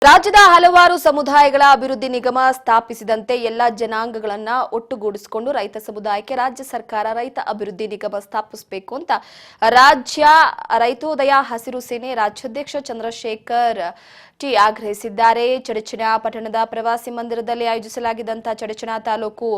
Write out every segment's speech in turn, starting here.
ರಾಜ್ಯದ ಹಲವಾರು ಸಮುದಾಯಗಳ ಅಭಿವೃದ್ಧಿ ನಿಗಮ ಸ್ಥಾಪಿಸಿದಂತೆ ಎಲ್ಲ ಜನಾಂಗಗಳನ್ನ ಒಟ್ಟುಗೂಡಿಸಿಕೊಂಡು ರೈತ ಸಮುದಾಯಕ್ಕೆ ರಾಜ್ಯ ಸರ್ಕಾರ ರೈತ ಅಭಿವೃದ್ಧಿ ನಿಗಮ ಸ್ಥಾಪಿಸಬೇಕು ಅಂತ ರಾಜ್ಯ ರೈತೋದಯ ಹಸಿರು ಸೇನೆ ರಾಜ್ಯಾಧ್ಯಕ್ಷ ಚಂದ್ರಶೇಖರ್ ಟಿ ಆಗ್ರಹಿಸಿದ್ದಾರೆ. ಚಡಚಣ ಪಟ್ಟಣದ ಪ್ರವಾಸಿ ಮಂದಿರದಲ್ಲಿ ಆಯೋಜಿಸಲಾಗಿದ್ದಂತಹ ಚಡಚಣ ತಾಲೂಕು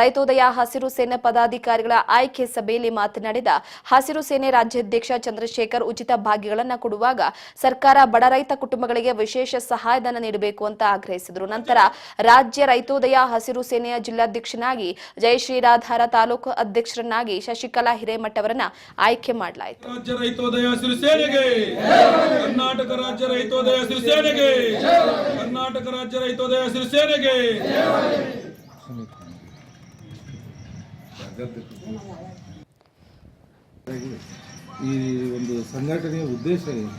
ರೈತೋದಯ ಹಸಿರು ಸೇನೆ ಪದಾಧಿಕಾರಿಗಳ ಆಯ್ಕೆ ಸಭೆಯಲ್ಲಿ ಮಾತನಾಡಿದ ಹಸಿರು ಸೇನೆ ರಾಜ್ಯಾಧ್ಯಕ್ಷ ಚಂದ್ರಶೇಖರ್, ಉಚಿತ ಭಾಗ್ಯಗಳನ್ನು ಕೊಡುವಾಗ ಸರ್ಕಾರ ಬಡ ರೈತ ಕುಟುಂಬಗಳಿಗೆ ವಿಶೇಷ ಸಹಾಯಧನ ನೀಡಬೇಕು ಅಂತ ಆಗ್ರಹಿಸಿದರು. ನಂತರ ರಾಜ್ಯ ರೈತೋದಯ ಹಸಿರು ಸೇನೆಯ ಜಿಲ್ಲಾಧ್ಯಕ್ಷನಾಗಿ ಜಯಶ್ರೀರಾಧಾರ, ತಾಲೂಕು ಅಧ್ಯಕ್ಷರನ್ನಾಗಿ ಶಶಿಕಲಾ ಹಿರೇಮಠ ಅವರನ್ನ ಆಯ್ಕೆ ಮಾಡಲಾಯಿತು. ರಾಜ್ಯ ರೈತೋದಯ ಹಸಿರು ಸೇನೆಗೆ, ಕರ್ನಾಟಕ ರಾಜ್ಯ ರೈತೋದಯ ಹಸಿರು ಸೇನೆಗೆ, ಕರ್ನಾಟಕ ರಾಜ್ಯ ರೈತೋದಯ ಹಸಿರು ಸೇನೆಗೆ. ಈ ಒಂದು ಸಂಘಟನೆಯ ಉದ್ದೇಶ ಏನು?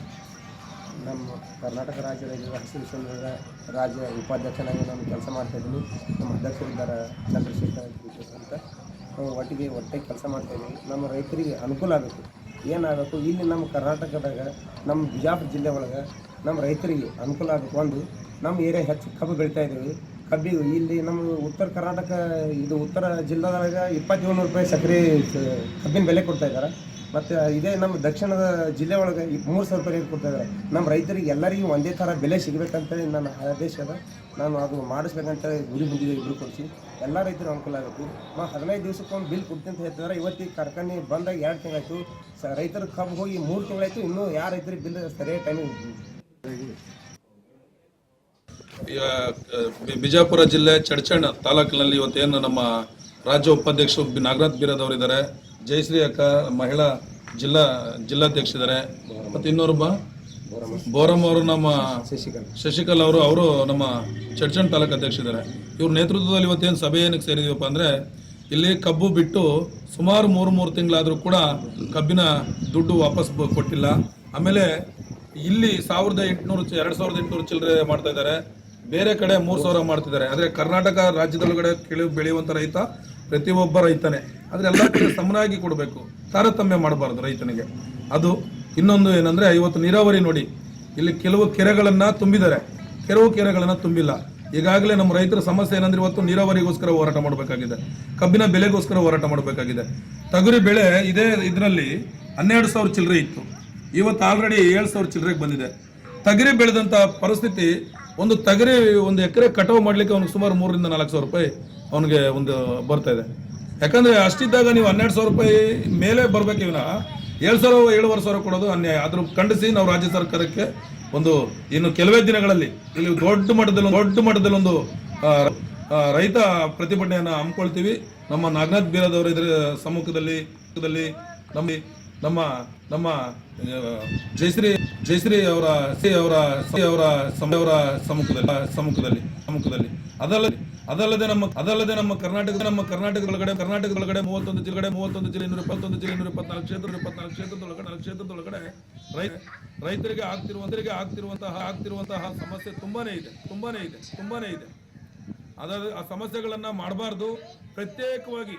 ನಮ್ಮ ಕರ್ನಾಟಕ ರಾಜ್ಯ ರೈತ ಹಸಿರು ಸೇನೆಯ ರಾಜ್ಯ ಉಪಾಧ್ಯಕ್ಷನಾಗಿ ನಾನು ಕೆಲಸ ಮಾಡ್ತಾಯಿದ್ದೀನಿ. ನಮ್ಮ ಅಧ್ಯಕ್ಷರಿದ್ದಾರೆ ಚಂದ್ರಶೇಖರ್ ಅಂತ. ನಾವು ಒಟ್ಟಿಗೆ ಕೆಲಸ ಮಾಡ್ತಾಯಿದ್ದೀವಿ. ನಮ್ಮ ರೈತರಿಗೆ ಅನುಕೂಲ ಆಗಬೇಕು. ಏನಾಗಬೇಕು, ಇಲ್ಲಿ ನಮ್ಮ ಕರ್ನಾಟಕದಾಗ ನಮ್ಮ ಬಿಜಾಪುರ ಜಿಲ್ಲೆ ಒಳಗೆ ನಮ್ಮ ರೈತರಿಗೆ ಅನುಕೂಲ ಆಗಬೇಕು. ಒಂದು ನಮ್ಮ ಏರಿಯಾ ಹೆಚ್ಚು ಕಬ್ಬು ಬೆಳೀತಾ ಇದ್ದೀವಿ. ಕಬ್ಬಿಗೆ ಇಲ್ಲಿ ನಮ್ಮ ಉತ್ತರ ಕರ್ನಾಟಕ ಇದು ಉತ್ತರ ಜಿಲ್ಲೆದಾಗ 2700 ರೂಪಾಯಿ ಸಕ್ಕರೆ ಕಬ್ಬಿನ ಬೆಲೆ ಕೊಡ್ತಾ ಇದ್ದಾರೆ. ಮತ್ತು ಇದೇ ನಮ್ಮ ದಕ್ಷಿಣದ ಜಿಲ್ಲೆ ಒಳಗೆ 3000 ರೂಪಾಯಿ ರೇಟ್ ಕೊಡ್ತಾ ಇದ್ದಾರೆ. ನಮ್ಮ ರೈತರಿಗೆ ಎಲ್ಲರಿಗೂ ಒಂದೇ ಥರ ಬೆಲೆ ಸಿಗಬೇಕಂತೇಳಿ ನನ್ನ ಆದೇಶ ಅದ. ನಾನು ಅದು ಮಾಡಿಸ್ಬೇಕಂತೇಳಿ ಗುರಿ ಹೊಂದಿದೆ. ಇಬ್ಬರು ಕೊಡಿಸಿ ಎಲ್ಲ ರೈತರು ಅನುಕೂಲ ಆಗಬೇಕು. 15 ದಿವಸಕ್ಕೊಂದು ಬಿಲ್ ಕೊಡ್ತೀನಿ ಅಂತ ಹೇಳ್ತಿದ್ದಾರೆ. ಇವತ್ತಿಗೆ ಕಾರ್ಖಾನೆ ಬಂದಾಗ 2 ತಿಂಗಳಾಯಿತು. ರೈತರ ಕಬ್ಬು ಹೋಗಿ 3 ತಿಂಗಳಾಯಿತು. ಇನ್ನೂ ಯಾವ ರೈತರಿಗೆ ಬಿಲ್ ಸರಿಯಾದ ಟೈಮಿಗೆ. ಬಿಜಾಪುರ ಜಿಲ್ಲೆ ಚಡಚಣ ತಾಲೂಕಿನಲ್ಲಿ ಇವತ್ತೇನು ನಮ್ಮ ರಾಜ್ಯ ಉಪಾಧ್ಯಕ್ಷರು ನಾಗರಾಜ್ ಬೀರದ್ ಅವರಿದ್ದಾರೆ, ಜಯಶ್ರೀ ಅಕ್ಕ ಮಹಿಳಾ ಜಿಲ್ಲಾಧ್ಯಕ್ಷರಿದ್ದಾರೆ, ಮತ್ತು ಇನ್ನೊಬ್ಬ ಬೋರಮ್ ಅವರು ನಮ್ಮ ಶಶಿಕಲಾ ಅವರು ನಮ್ಮ ಚಡಚಣ ತಾಲೂಕು ಅಧ್ಯಕ್ಷರಿದ್ದಾರೆ. ಇವ್ರ ನೇತೃತ್ವದಲ್ಲಿ ಇವತ್ತೇನು ಸಭೆ ಏನಕ್ಕೆ ಸೇರಿದೀವಪ್ಪ ಅಂದರೆ, ಇಲ್ಲಿ ಕಬ್ಬು ಬಿಟ್ಟು ಸುಮಾರು 3 ತಿಂಗಳಾದರೂ ಕೂಡ ಕಬ್ಬಿನ ದುಡ್ಡು ವಾಪಸ್ ಕೊಟ್ಟಿಲ್ಲ. ಆಮೇಲೆ ಇಲ್ಲಿ 2800 ಚಿಲ್ಲರೆ ಮಾಡ್ತಾ ಇದ್ದಾರೆ, ಬೇರೆ ಕಡೆ 3000 ಮಾಡ್ತಿದ್ದಾರೆ. ಆದರೆ ಕರ್ನಾಟಕ ರಾಜ್ಯದೊಳಗಡೆ ಬೆಳೆಯುವಂಥ ರೈತ ಪ್ರತಿಯೊಬ್ಬ ರೈತನೇ, ಆದರೆ ಎಲ್ಲ ಕಡೆ ಸಮನಾಗಿ ಕೊಡಬೇಕು, ತಾರತಮ್ಯ ಮಾಡಬಾರ್ದು ರೈತನಿಗೆ. ಅದು ಇನ್ನೊಂದು ಏನಂದರೆ, ಇವತ್ತು ನೀರಾವರಿ ನೋಡಿ, ಇಲ್ಲಿ ಕೆಲವು ಕೆರೆಗಳನ್ನು ತುಂಬಿದ್ದಾರೆ, ಕೆಲವು ಕೆರೆಗಳನ್ನು ತುಂಬಿಲ್ಲ. ಈಗಾಗಲೇ ನಮ್ಮ ರೈತರ ಸಮಸ್ಯೆ ಏನಂದ್ರೆ, ಇವತ್ತು ನೀರಾವರಿಗೋಸ್ಕರ ಹೋರಾಟ ಮಾಡಬೇಕಾಗಿದೆ, ಕಬ್ಬಿನ ಬೆಲೆಗೋಸ್ಕರ ಹೋರಾಟ ಮಾಡಬೇಕಾಗಿದೆ. ತೊಗರಿ ಬೆಳೆ ಇದರಲ್ಲಿ 12,000 ಚಿಲ್ಲರೆ ಇತ್ತು, ಇವತ್ತು ಆಲ್ರೆಡಿ 7,000 ಚಿಲ್ಲರೆಗೆ ಬಂದಿದೆ. ತೊಗರಿ ಬೆಳೆದಂಥ ಪರಿಸ್ಥಿತಿ, ಒಂದು ತೊಗರಿ 1 ಎಕರೆ ಕಟಾವು ಮಾಡಲಿಕ್ಕೆ ಅವ್ನಿಗೆ ಸುಮಾರು 3,000 ರಿಂದ 4,000 ರೂಪಾಯಿ ಅವನಿಗೆ ಒಂದು ಬರ್ತಾ ಇದೆ. ಯಾಕಂದರೆ ಅಷ್ಟಿದ್ದಾಗ ನೀವು 12,000 ರೂಪಾಯಿ ಮೇಲೆ ಬರಬೇಕು. ಇವನ 7,000-7,500 ಕೊಡೋದು ಅನ್ಯಾಯ. ಅದ್ರ ಖಂಡಿಸಿ ನಾವು ರಾಜ್ಯ ಸರ್ಕಾರಕ್ಕೆ ಇನ್ನು ಕೆಲವೇ ದಿನಗಳಲ್ಲಿ ಇಲ್ಲಿ ದೊಡ್ಡ ಮಟ್ಟದಲ್ಲಿ ಒಂದು ರೈತ ಪ್ರತಿಭಟನೆಯನ್ನು ಹಮ್ಮಿಕೊಳ್ತೀವಿ. ನಮ್ಮ ನಾಗನಾಥ್ ಬೀರದ್ ಅವರ ಸಮ್ಮುಖದಲ್ಲಿ ನಮ್ಮ ಜಯಶ್ರೀ ಅವರ ಸಮ್ಮುಖದಲ್ಲಿ ಅದಲ್ಲದೆ ನಮ್ಮ ಕರ್ನಾಟಕದೊಳಗಡೆ 31 ಜಿಲ್ಲೆ 224 ಕ್ಷೇತ್ರದೊಳಗಡೆ ರೈತರಿಗೆ ಆಗ್ತಿರುವಂತಹ ಸಮಸ್ಯೆ ತುಂಬಾನೇ ಇದೆ. ಆ ಸಮಸ್ಯೆಗಳನ್ನ ಮಾಡಬಾರ್ದು. ಪ್ರತ್ಯೇಕವಾಗಿ